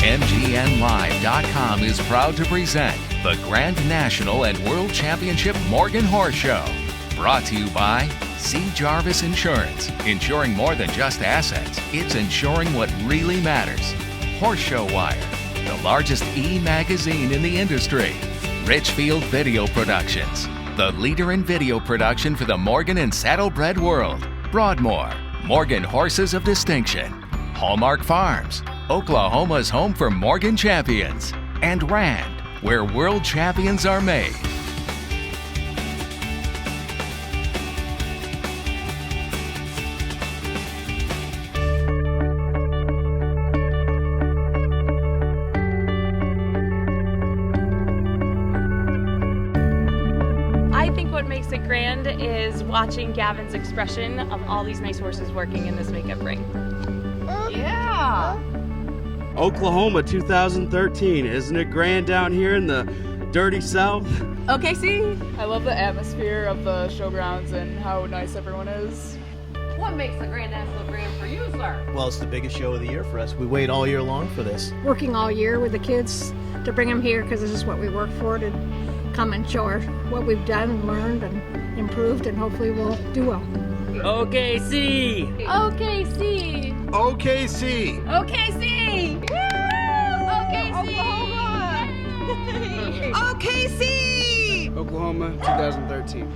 MGNLive.com is proud to present the Grand National and World Championship Morgan Horse Show. Brought to you by C. Jarvis Insurance. Insuring more than just assets, it's insuring what really matters. Horse Show Wire, the largest e-magazine in the industry. Richfield Video Productions, the leader in video production for the Morgan and Saddlebred world. Broadmoor, Morgan Horses of Distinction. Hallmark Farms, Oklahoma's home for Morgan champions. And Rand, where world champions are made. I think what makes it grand is watching Gavin's expression of all these nice horses working in this makeup ring. Yeah! Oklahoma 2013. Isn't it grand down here in the dirty South? OKC! I love the atmosphere of the showgrounds and how nice everyone is. What makes the Grand National grand for you, sir? Well, it's the biggest show of the year for us. We wait all year long for this. Working all year with the kids to bring them here because this is what we work for, to come and show what we've done and learned and improved, and hopefully we'll do well. OKC! OKC! OKC! OKC! Woo! OKC! OKC! Oklahoma 2013.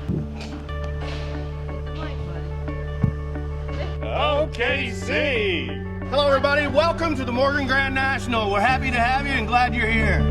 OKC! Hello, everybody. Welcome to the Morgan Grand National. We're happy to have you and glad you're here.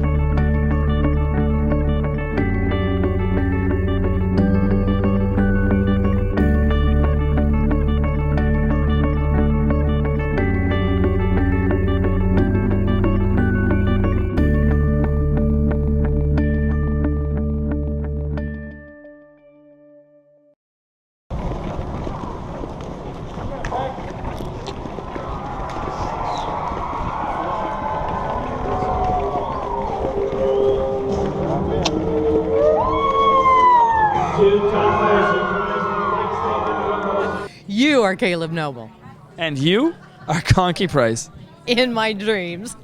You are Caleb Noble. And you are Conky Price. In my dreams.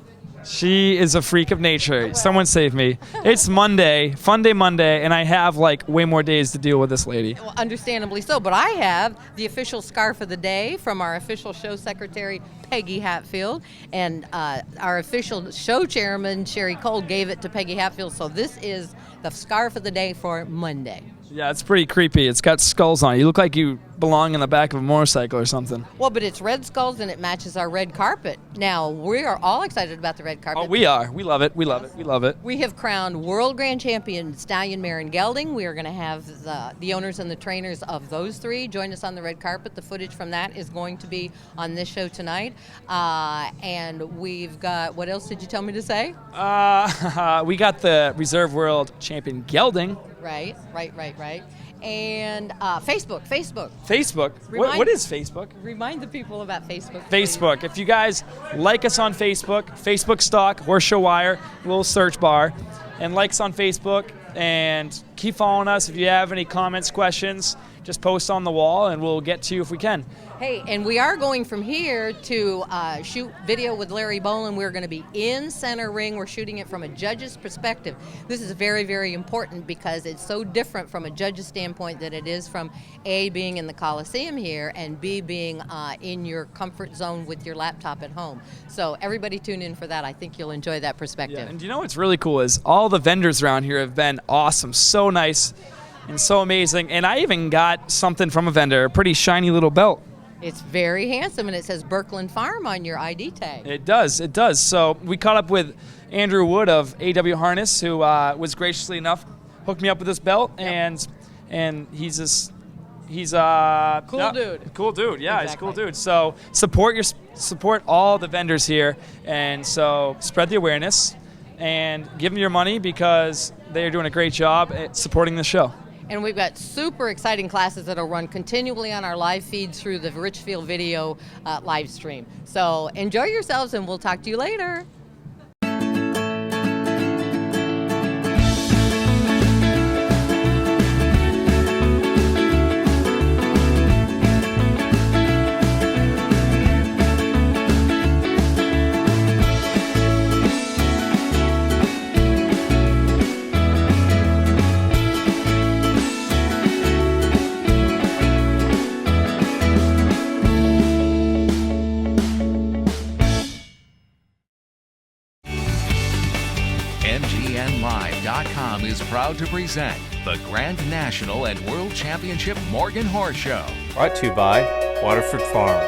She is a freak of nature. Someone save me. It's Monday, Fun Day Monday, and I have like way more days to deal with this lady. Well, understandably so, but I have the official scarf of the day from our official show secretary, Peggy Hatfield, and our official show chairman, Cheri Cole, gave it to Peggy Hatfield, so this is the scarf of the day for Monday. Yeah, it's pretty creepy. It's got skulls on it. You look like you belong in the back of a motorcycle or something. Well, but it's red skulls and it matches our red carpet. Now, we are all excited about the red carpet. Oh, we are. We love it. We love it. We love it. We have crowned World Grand Champion Stallion Mare and Gelding. We are going to have the owners and the trainers of those three join us on the red carpet. The footage from that is going to be on this show tonight. And we've got, what else did you tell me to say? We got the Reserve World Champion Gelding. Right. And Facebook. Facebook? What is Facebook? Remind the people about Facebook. Facebook. If you guys like us on Facebook, Facebook Stock, Horse Show Wire, little search bar, and like us on Facebook, and keep following us. If you have any comments, questions, just post on the wall, and we'll get to you if we can. Hey, and we are going from here to shoot video with Larry Bolen. We're going to be in center ring. We're shooting it from a judge's perspective. This is very, very important because it's so different from a judge's standpoint that it is from A, being in the Coliseum here, and B, being in your comfort zone with your laptop at home. So everybody tune in for that. I think you'll enjoy that perspective. Yeah, and you know what's really cool is all the vendors around here have been awesome, so nice and so amazing. And I even got something from a vendor, a pretty shiny little belt. It's very handsome, and it says Birkeland Farm on your ID tag. It does. So we caught up with Andrew Wood of AW Harness, who was graciously enough hooked me up with this belt, and he's a cool dude. Cool dude, yeah, Exactly. He's a cool dude. So support all the vendors here, and so spread the awareness and give them your money because they are doing a great job at supporting the show. And we've got super exciting classes that will run continually on our live feeds through the Richfield Video live stream. So enjoy yourselves, and we'll talk to you later. RaceRacingLive.com is proud to present the Grand National and World Championship Morgan Horse Show. Brought to you by Waterford Farm.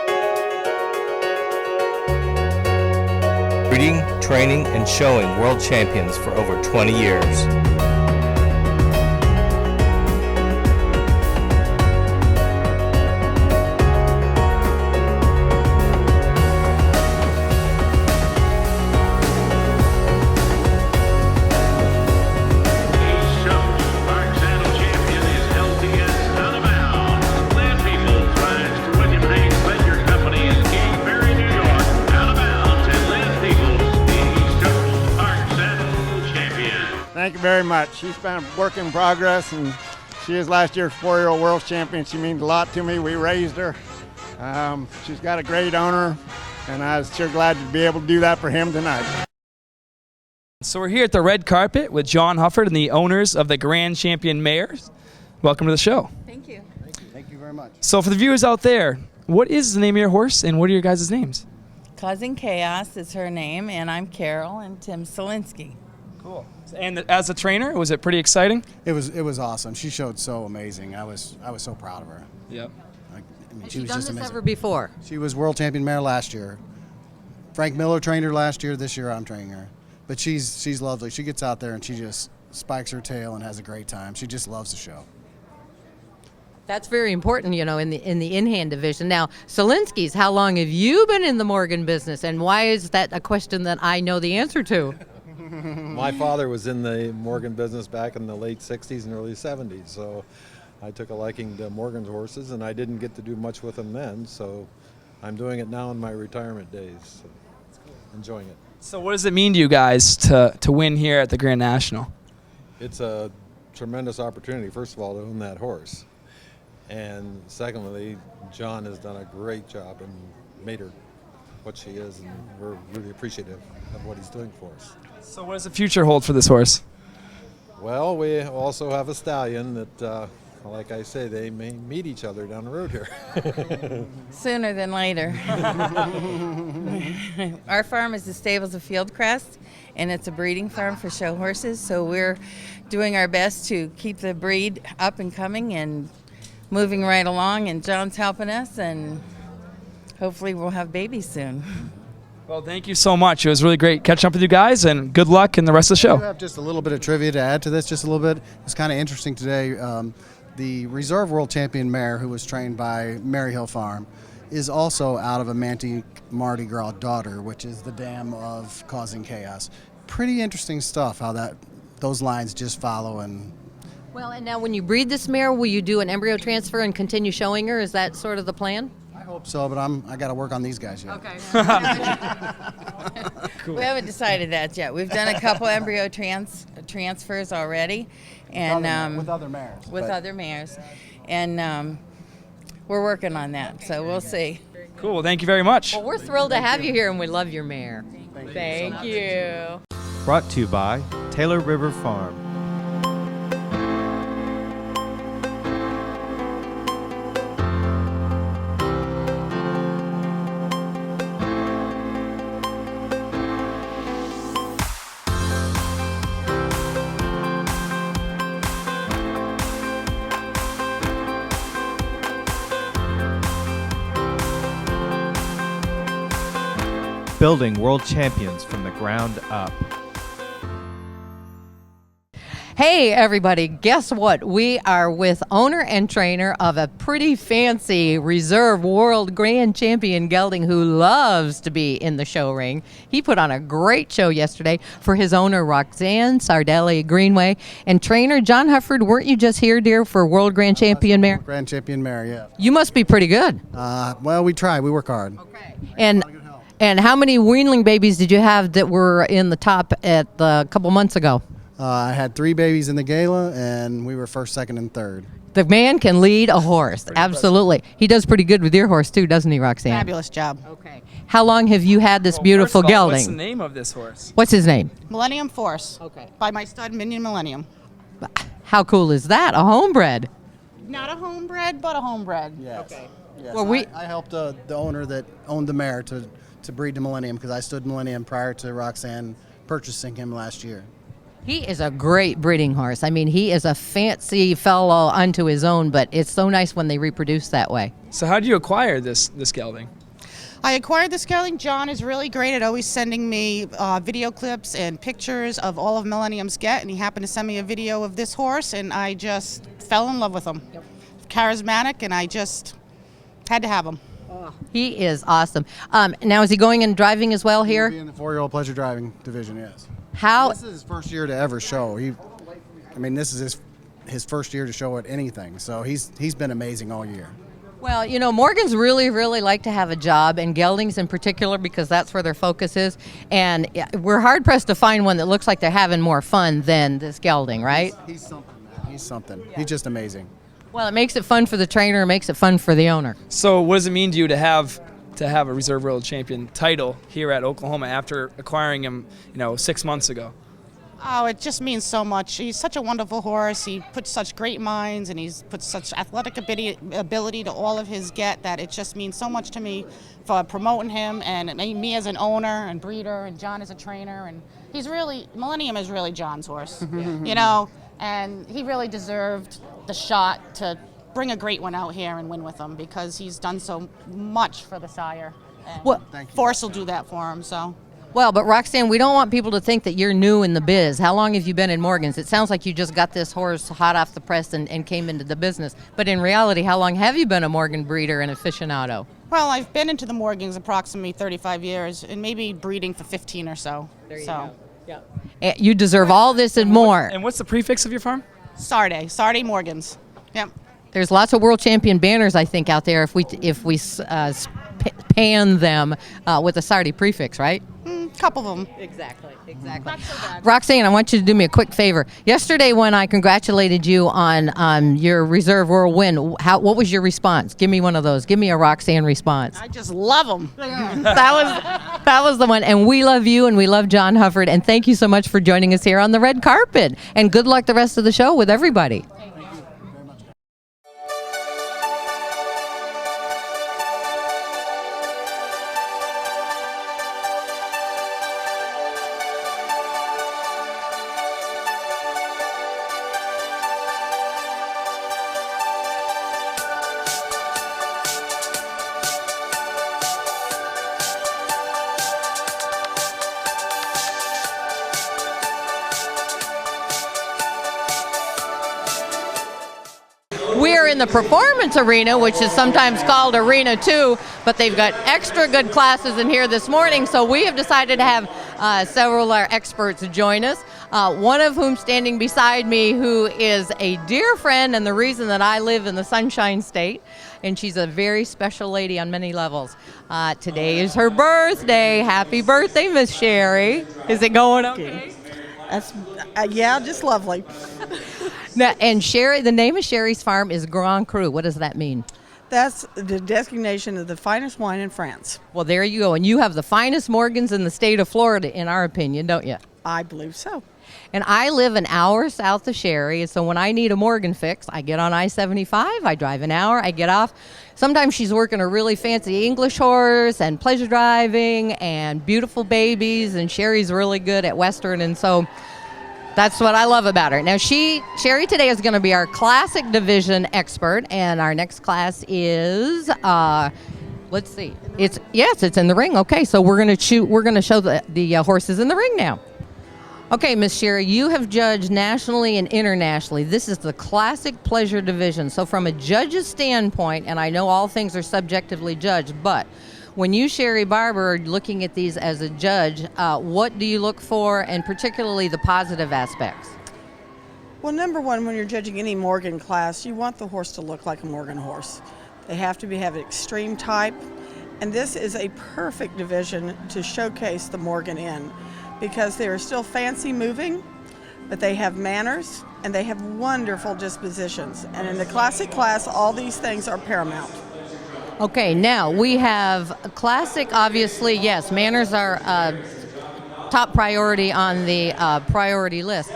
Breeding, training, and showing world champions for over 20 years. Thank you very much. She's been a work in progress, and she is last year's 4-year-old world champion. She means a lot to me. We raised her. She's got a great owner, and I was sure glad to be able to do that for him tonight. So we're here at the red carpet with John Hufford and the owners of the Grand Champion Mares. Welcome to the show. Thank you. Thank you very much. So for the viewers out there, what is the name of your horse and what are your guys' names? Causing Chaos is her name, and I'm Carol and Tim Solinsky. Cool. And as a trainer, was it pretty exciting? It was awesome. She showed so amazing. I was so proud of her. Yep. She was just amazing. Ever before? She was world champion mare last year. Frank Miller trained her last year. This year I'm training her. But she's lovely. She gets out there and she just spikes her tail and has a great time. She just loves the show. That's very important, in the in-hand division. Now, Solinsky's, how long have you been in the Morgan business, and why is that a question that I know the answer to? My father was in the Morgan business back in the late 60s and early 70s, so I took a liking to Morgan's horses, and I didn't get to do much with them then, so I'm doing it now in my retirement days. So enjoying it. So what does it mean to you guys to win here at the Grand National? It's a tremendous opportunity, first of all, to own that horse. And secondly, John has done a great job and made her what she is, and we're really appreciative of what he's doing for us. So what does the future hold for this horse? Well, we also have a stallion that, like I say, they may meet each other down the road here. Sooner than later. Our farm is the Stables of Fieldcrest, and it's a breeding farm for show horses, so we're doing our best to keep the breed up and coming and moving right along, and John's helping us, and hopefully we'll have babies soon. Well, thank you so much. It was really great catching up with you guys, and good luck in the rest of the show. I have just a little bit of trivia to add to this, just a little bit. It's kind of interesting today. The reserve world champion mare, who was trained by Maryhill Farm, is also out of a Manti Mardi Gras daughter, which is the dam of Causing Chaos. Pretty interesting stuff, how those lines just follow. And Well, and now when you breed this mare, will you do an embryo transfer and continue showing her? Is that sort of the plan? I hope so, but I got to work on these guys yet. Okay. Cool. We haven't decided that yet. We've done a couple embryo transfers already, and with other mares. With other mares, and we're working on that. So we'll see. Cool. Thank you very much. Well, we're thrilled to have you here, and we love your mare. Thank you. Brought to you by Taylor River Farm. Building world champions from the ground up. Hey everybody, guess what? We are with owner and trainer of a pretty fancy reserve world grand champion gelding who loves to be in the show ring. He put on a great show yesterday for his owner Roxanne Sardelli Greenway and trainer John Hufford. Weren't you just here, dear, for world grand champion mare? Grand champion mare, yeah. You must be pretty good. Well, we try. We work hard. Okay. And how many weanling babies did you have that were in the top at a couple months ago? I had 3 babies in the gala, and we were first, second, and third. The man can lead a horse. Absolutely. He does pretty good with your horse, too, doesn't he, Roxanne? Fabulous job. Okay. How long have you had this beautiful first of all, gelding? What's the name of this horse? What's his name? Millennium Force. Okay. By my stud, Minion Millennium. How cool is that? A homebred. Not a homebred, but a homebred. Yes. Okay. Yes. Well, I helped the owner that owned the mare to breed the Millennium, because I stood Millennium prior to Roxanne purchasing him last year. He is a great breeding horse. I mean, he is a fancy fellow unto his own, but it's so nice when they reproduce that way. So how did you acquire this gelding? I acquired this gelding. John is really great at always sending me video clips and pictures of all of Millennium's get, and he happened to send me a video of this horse, and I just fell in love with him. Yep. Charismatic, and I just had to have him. He is awesome. Now, is he going and driving as well here? He'll be in the 4-year-old pleasure driving division, yes. How? This is his first year to ever show. This is his first year to show at anything, so he's been amazing all year. Well, you know, Morgans really like to have a job, and geldings in particular, because that's where their focus is. And we're hard-pressed to find one that looks like they're having more fun than this gelding, right? He's something, man. He's something. Yeah. He's just amazing. Well, it makes it fun for the trainer, it makes it fun for the owner. So what does it mean to you to have a Reserve World Champion title here at Oklahoma after acquiring him, 6 months ago? Oh, it just means so much. He's such a wonderful horse. He puts such great minds, and he's put such athletic ability to all of his get that it just means so much to me for promoting him, and me as an owner and breeder, and John as a trainer. And Millennium is really John's horse, and he really deserved the shot to bring a great one out here and win with him because he's done so much for the sire. And Force will do that for him, so. Well, but Roxanne, we don't want people to think that you're new in the biz. How long have you been in Morgan's? It sounds like you just got this horse hot off the press and came into the business. But in reality, how long have you been a Morgan breeder and aficionado? Well, I've been into the Morgans approximately 35 years and maybe breeding for 15 or so. There you go. Yeah. You deserve all this and more. And what's the prefix of your farm? Sarde Morgans. Yep. There's lots of world champion banners, I think, out there if we pan them with a Sardi prefix, right? Couple of them. Exactly. Not so bad. Roxanne, I want you to do me a quick favor. Yesterday when I congratulated you on your Reserve World win, what was your response? Give me one of those. Give me a Roxanne response. I just love them. That was the one. And we love you and we love John Hufford. And thank you so much for joining us here on the red carpet. And good luck the rest of the show with everybody. We're in the performance arena, which is sometimes called Arena 2, but they've got extra good classes in here this morning, so we have decided to have several of our experts join us, one of whom standing beside me who is a dear friend and the reason that I live in the Sunshine State, and she's a very special lady on many levels. Today is her birthday. Happy birthday, Miss Cheri. Is it going okay? That's yeah, just lovely. Now, and Cheri, the name of Cheri's farm is Grand Cru. What does that mean? That's the designation of the finest wine in France. Well, there you go. And you have the finest Morgans in the state of Florida, in our opinion, don't you? I believe so. And I live an hour south of Cheri, so when I need a Morgan fix, I get on I-75, I drive an hour, I get off. Sometimes she's working a really fancy English horse and pleasure driving and beautiful babies, and Cheri's really good at Western, and so that's what I love about her. Now, Cheri today is going to be our classic division expert, and our next class is, let's see, it's in the ring. Okay, so we're going to show the horses in the ring now. Okay, Miss Cheri, you have judged nationally and internationally. This is the classic pleasure division. So from a judge's standpoint, and I know all things are subjectively judged, but when you, Cheri Barber, are looking at these as a judge, what do you look for, and particularly the positive aspects? Well, number one, when you're judging any Morgan class, you want the horse to look like a Morgan horse. They have to have an extreme type, and this is a perfect division to showcase the Morgan in, because they are still fancy moving, but they have manners and they have wonderful dispositions. And in the classic class, all these things are paramount. Okay, now we have classic, obviously, yes, manners are top priority on the priority list.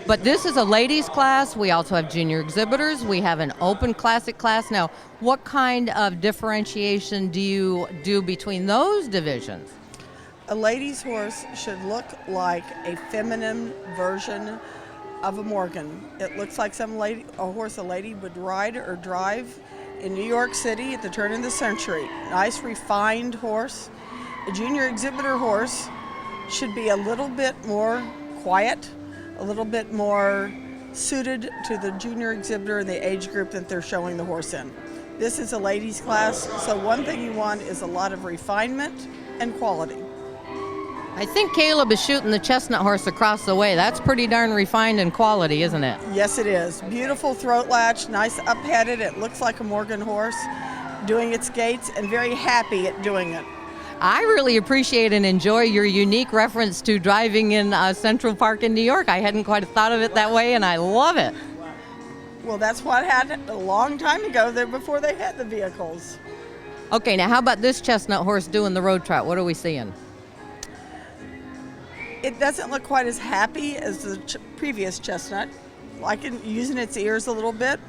But this is a ladies class. We also have junior exhibitors. We have an open classic class. Now, what kind of differentiation do you do between those divisions? A lady's horse should look like a feminine version of a Morgan. It looks like a horse a lady would ride or drive in New York City at the turn of the century. Nice refined horse. A junior exhibitor horse should be a little bit more quiet, a little bit more suited to the junior exhibitor and the age group that they're showing the horse in. This is a ladies class, so one thing you want is a lot of refinement and quality. I think Caleb is shooting the chestnut horse across the way. That's pretty darn refined and quality, isn't it? Yes, it is. Beautiful throat latch, nice up-headed. It looks like a Morgan horse doing its gaits and very happy at doing it. I really appreciate and enjoy your unique reference to driving in Central Park in New York. I hadn't quite thought of it that way, and I love it. Well, that's what happened a long time ago there before they had the vehicles. Okay, now how about this chestnut horse doing the road trot? What are we seeing? It doesn't look quite as happy as the previous chestnut. Like using its ears a little bit.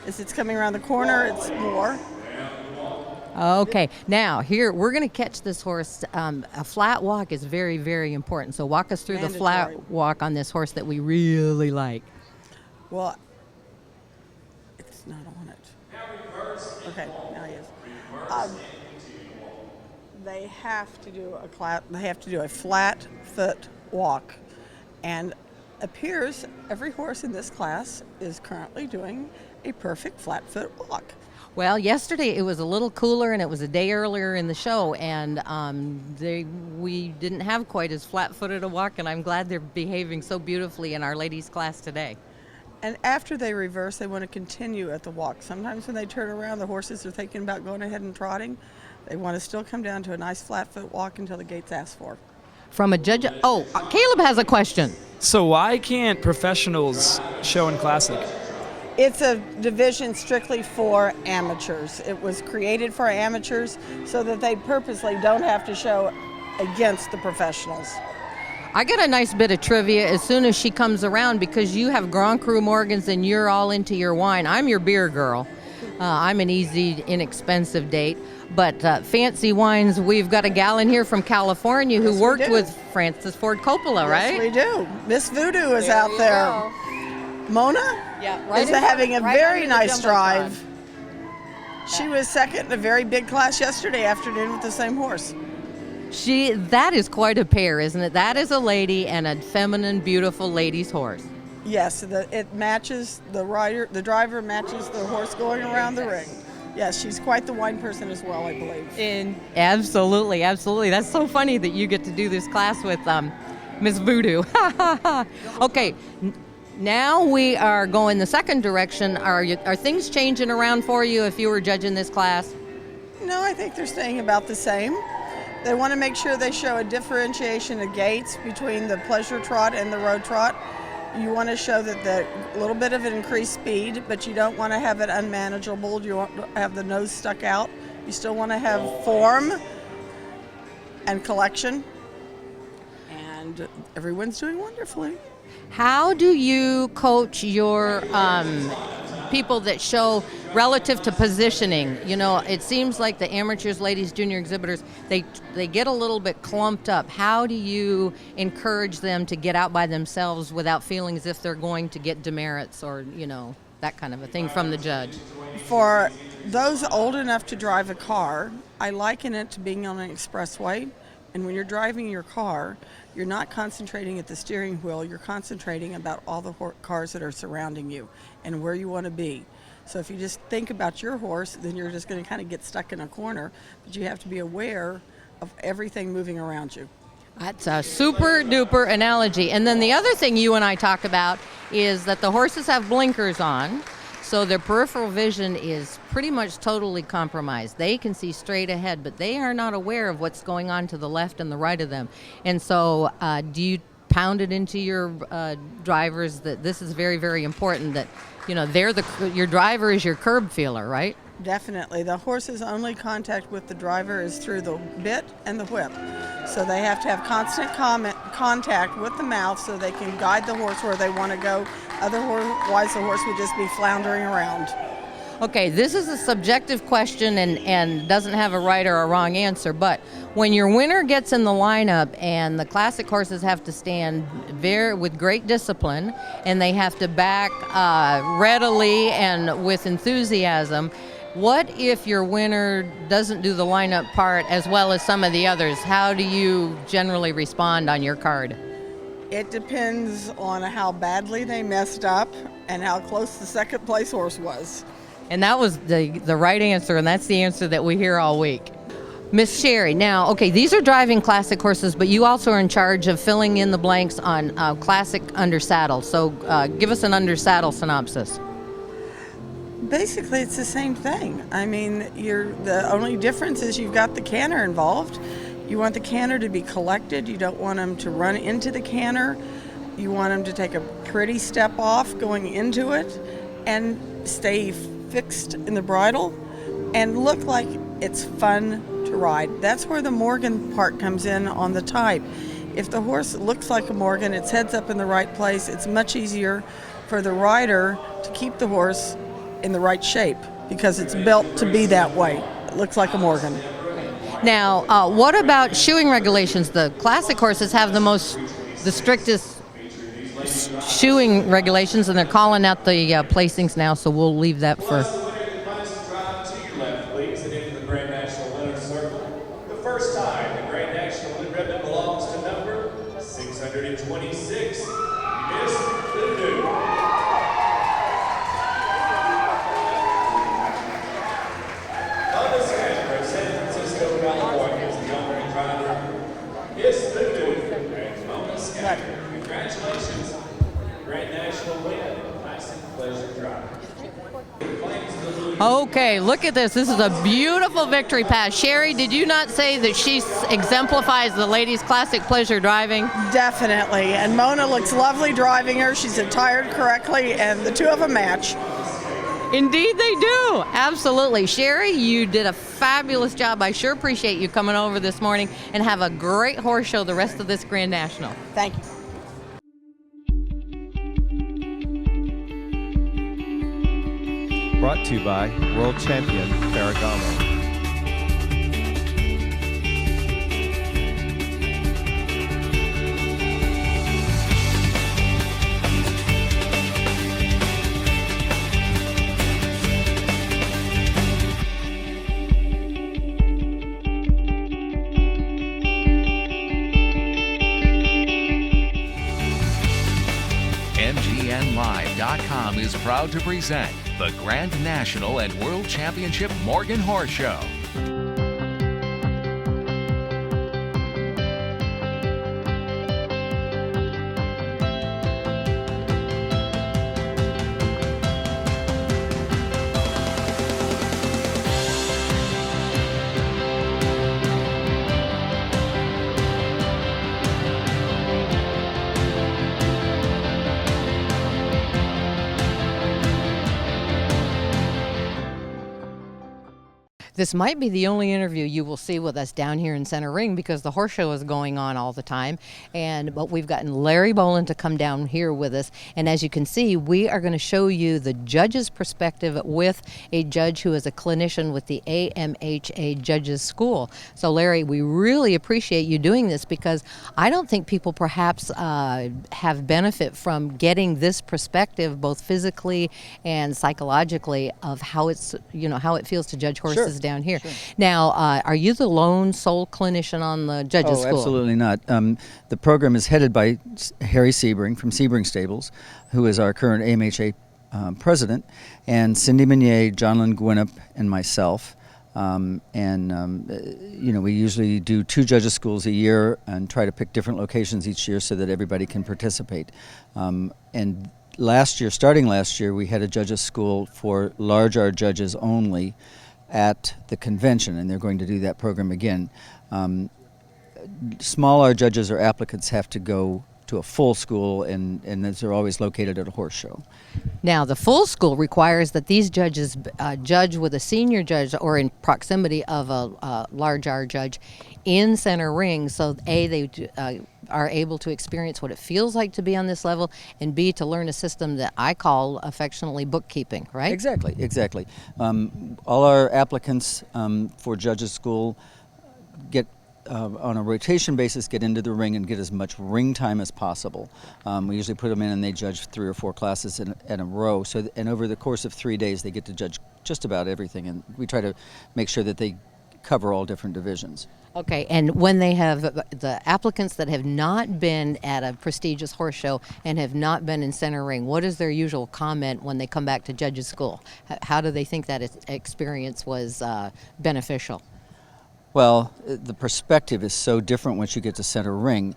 As it's coming around the corner, it's more. Okay, now here we're going to catch this horse. A flat walk is very, very important. So walk us through the flat walk on this horse that we really like. Well, it's not on it. Okay, now he is. They have to do a flat foot walk, and appears every horse in this class is currently doing a perfect flat foot walk. Well, yesterday it was a little cooler, and it was a day earlier in the show, and we didn't have quite as flat-footed a walk, and I'm glad they're behaving so beautifully in our ladies' class today. And after they reverse, they want to continue at the walk. Sometimes when they turn around, the horses are thinking about going ahead and trotting. They want to still come down to a nice flat-foot walk until the gates ask for. From a judge, Caleb has a question. So why can't professionals show in Classic? It's a division strictly for amateurs. It was created for amateurs so that they purposely don't have to show against the professionals. I got a nice bit of trivia as soon as she comes around, because you have Grand Cru Morgans and you're all into your wine. I'm your beer girl. I'm an easy, inexpensive date. But fancy wines, we've got a gal in here from California who worked with Francis Ford Coppola, right? Yes, we do. Miss Voodoo is out there. Go. Mona is having a very nice drive. She was second in a very big class yesterday afternoon with the same horse. That is quite a pair, isn't it? That is a lady and a feminine, beautiful lady's horse. Yes, it matches the rider. The driver matches the horse going around the ring. Yes, she's quite the wine person as well, I believe. Absolutely, absolutely. That's so funny that you get to do this class with Miss Voodoo. Okay. Now we are going the second direction. Are things changing around for you if you were judging this class? No, I think they're staying about the same. They want to make sure they show a differentiation of gaits between the pleasure trot and the road trot. You want to show that a little bit of an increased speed, but you don't want to have it unmanageable. You want to have the nose stuck out. You still want to have form and collection. And everyone's doing wonderfully. How do you coach your people that show relative to positioning? You know, it seems like the amateurs, ladies, junior exhibitors, they get a little bit clumped up. How do you encourage them to get out by themselves without feeling as if they're going to get demerits or, you know, that kind of a thing from the judge? For those old enough to drive a car, I liken it to being on an expressway. And when you're driving your car, you're not concentrating at the steering wheel, you're concentrating about all the cars that are surrounding you and where you want to be. So if you just think about your horse, then you're just going to kind of get stuck in a corner, but you have to be aware of everything moving around you. That's a super duper analogy. And then the other thing you and I talk about is that the horses have blinkers on, so their peripheral vision is pretty much totally compromised. They can see straight ahead, but they are not aware of what's going on to the left and the right of them. And so do you pound it into your drivers that this is very, very important, that, you know, your driver is your curb feeler, right? Definitely. The horse's only contact with the driver is through the bit and the whip. So they have to have constant contact with the mouth so they can guide the horse where they want to go. Otherwise, the horse would just be floundering around. Okay, this is a subjective question and doesn't have a right or a wrong answer, but when your winner gets in the lineup and the classic horses have to stand with great discipline and they have to back readily and with enthusiasm, what if your winner doesn't do the lineup part as well as some of the others? How do you generally respond on your card? It depends on how badly they messed up and how close the second place horse was. And that was the right answer, and that's the answer that we hear all week. Miss Cheri, now, okay, these are driving classic horses, but you also are in charge of filling in the blanks on classic under saddle. So give us an under saddle synopsis. Basically, it's the same thing. I mean, the only difference is you've got the canter involved. You want the canter to be collected. You don't want them to run into the canter. You want them to take a pretty step off going into it and stay fixed in the bridle and look like it's fun to ride. That's where the Morgan part comes in on the type. If the horse looks like a Morgan, its head's up in the right place, it's much easier for the rider to keep the horse in the right shape because it's built to be that way. It looks like a Morgan. Now, what about shoeing regulations? The classic horses have the strictest shoeing regulations, and they're calling out the placings now, so we'll leave that for... To your left, please, and into the Grand National Winner's Circle. The first time the Grand National Win Ribbon belongs to number 626, Miss Voodoo. On the center of San Francisco, California is the owner and driver, Miss Voodoo and Mona Scatter. Congratulations, Grand National Win, Classic Pleasure Drive. Okay, look at this. This is a beautiful victory pass. Cheri, did you not say that she exemplifies the ladies' classic pleasure driving? Definitely, and Mona looks lovely driving her. She's attired correctly, and the two of them match. Indeed they do. Absolutely. Cheri, you did a fabulous job. I sure appreciate you coming over this morning, and have a great horse show the rest of this Grand National. Thank you. Brought to you by World Champion Ferragamo. MGNLive.com is proud to present the Grand National and World Championship Morgan Horse Show. This might be the only interview you will see with us down here in Center Ring because the horse show is going on all the time. But we've gotten Larry Bolen to come down here with us. And as you can see, we are going to show you the judge's perspective with a judge who is a clinician with the AMHA Judges School. So Larry, we really appreciate you doing this because I don't think people perhaps have benefit from getting this perspective both physically and psychologically of how it's, how it feels to judge horses down here. Sure. Now, are you the lone sole clinician on the judges school? Oh, absolutely not. The program is headed by Harry Sebring from Sebring Stables, who is our current AMHA president, and Cindy Meunier, John Lynn Gwinnett, and myself. We usually do 2 judges schools a year and try to pick different locations each year so that everybody can participate. And starting last year, we had a judges school for large R judges only at the convention, and they're going to do that program again. Small R judges or applicants have to go to a full school, and they're always located at a horse show. Now, the full school requires that these judges judge with a senior judge or in proximity of a large R judge in center ring, so they are able to experience what it feels like to be on this level, and B, to learn a system that I call affectionately bookkeeping, right? Exactly. All our applicants for judges school get on a rotation basis, get into the ring and get as much ring time as possible. We usually put them in and they judge 3 or 4 classes in a row. And over the course of 3 days, they get to judge just about everything. And we try to make sure that they cover all different divisions. Okay, and when they have the applicants that have not been at a prestigious horse show and have not been in center ring, what is their usual comment when they come back to judges school? How do they think that experience was beneficial? Well, the perspective is so different once you get to center ring.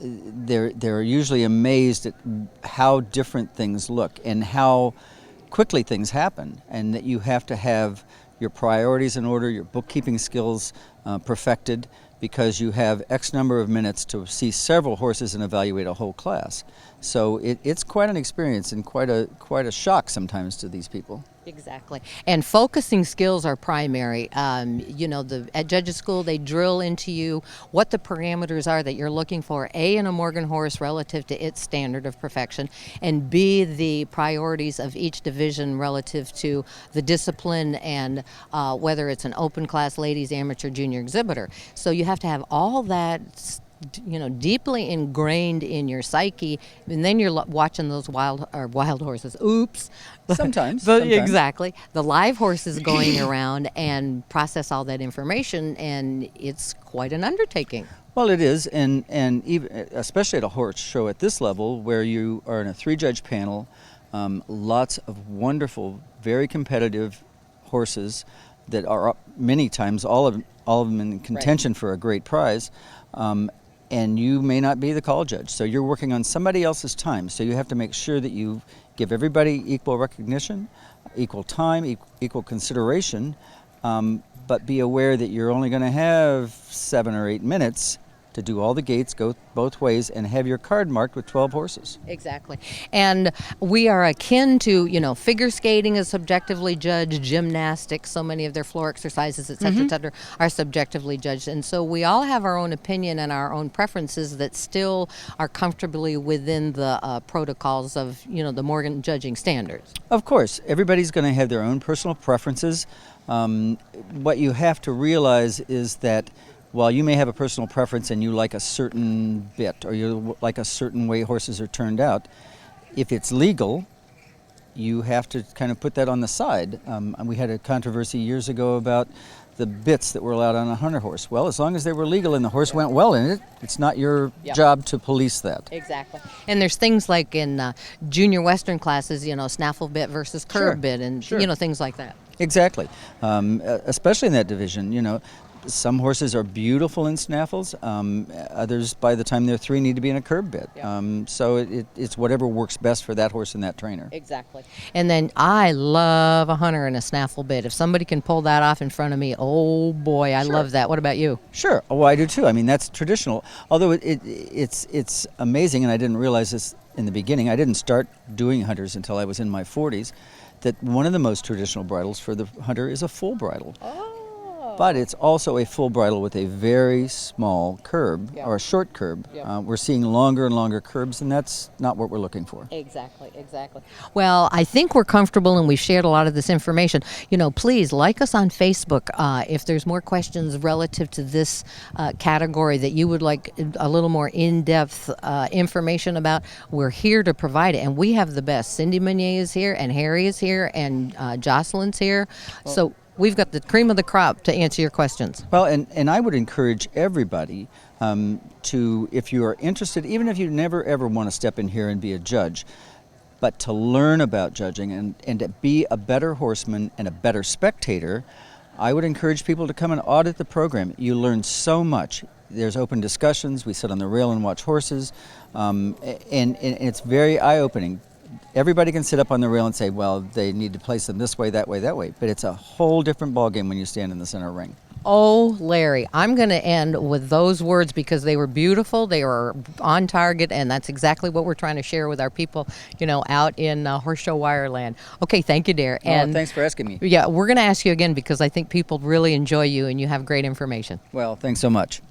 They're usually amazed at how different things look and how quickly things happen, and that you have to have your priorities in order, your bookkeeping skills perfected, because you have X number of minutes to see several horses and evaluate a whole class. So it's quite an experience and quite a shock sometimes to these people. Exactly. And focusing skills are primary. At judges school, they drill into you what the parameters are that you're looking for, A, in a Morgan horse relative to its standard of perfection, and B, the priorities of each division relative to the discipline and whether it's an open class, ladies, amateur, junior exhibitor. So you have to have all that deeply ingrained in your psyche, and then you're watching those wild horses. Oops. Sometimes. Exactly. The live horses going around and process all that information, and it's quite an undertaking. Well, it is, and even especially at a horse show at this level, where you are in a 3-judge panel, lots of wonderful, very competitive horses that are up many times, all of them in contention for a great prize. And you may not be the call judge, so you're working on somebody else's time. So you have to make sure that you give everybody equal recognition, equal time, equal consideration, but be aware that you're only going to have 7 or 8 minutes to do all the gates, go both ways, and have your card marked with 12 horses. Exactly. And we are akin to, figure skating is subjectively judged, gymnastics, so many of their floor exercises, et cetera, are subjectively judged. And so we all have our own opinion and our own preferences that still are comfortably within the protocols of, the Morgan judging standards. Of course, everybody's going to have their own personal preferences. What you have to realize is that while you may have a personal preference and you like a certain bit or you like a certain way horses are turned out, if it's legal, you have to kind of put that on the side. We had a controversy years ago about the bits that were allowed on a hunter horse. Well, as long as they were legal and the horse went well in it, it's not your job to police that. Exactly. And there's things like in junior Western classes, snaffle bit versus curb bit and, things like that. Exactly. Especially in that division, some horses are beautiful in snaffles. Others, by the time they're 3, need to be in a curb bit. So it's whatever works best for that horse and that trainer. Exactly. And then I love a hunter in a snaffle bit. If somebody can pull that off in front of me, oh boy, I love that. What about you? Sure. Oh, I do too. I mean, that's traditional. Although it's amazing, and I didn't realize this in the beginning. I didn't start doing hunters until I was in my 40s. That one of the most traditional bridles for the hunter is a full bridle. But it's also a full bridle with a very small curb, or a short curb. We're seeing longer and longer curbs, and that's not what we're looking for. Exactly. Well, I think we're comfortable, and we've shared a lot of this information. Please like us on Facebook. If there's more questions relative to this category that you would like a little more in-depth information about, we're here to provide it. And we have the best. Cindy Meunier is here, and Harry is here, and Jocelyn's here. So we've got the cream of the crop to answer your questions. Well, and I would encourage everybody to, if you are interested, even if you never ever want to step in here and be a judge, but to learn about judging and to be a better horseman and a better spectator, I would encourage people to come and audit the program. You learn so much. There's open discussions. We sit on the rail and watch horses, and it's very eye-opening. Everybody can sit up on the rail and say, well, they need to place them this way, that way, that way. But it's a whole different ballgame when you stand in the center ring. Oh, Larry, I'm going to end with those words because they were beautiful, they were on target, and that's exactly what we're trying to share with our people, out in Horse Show Wireland. Okay, thank you, dear. And thanks for asking me. Yeah, we're going to ask you again because I think people really enjoy you and you have great information. Well, thanks so much.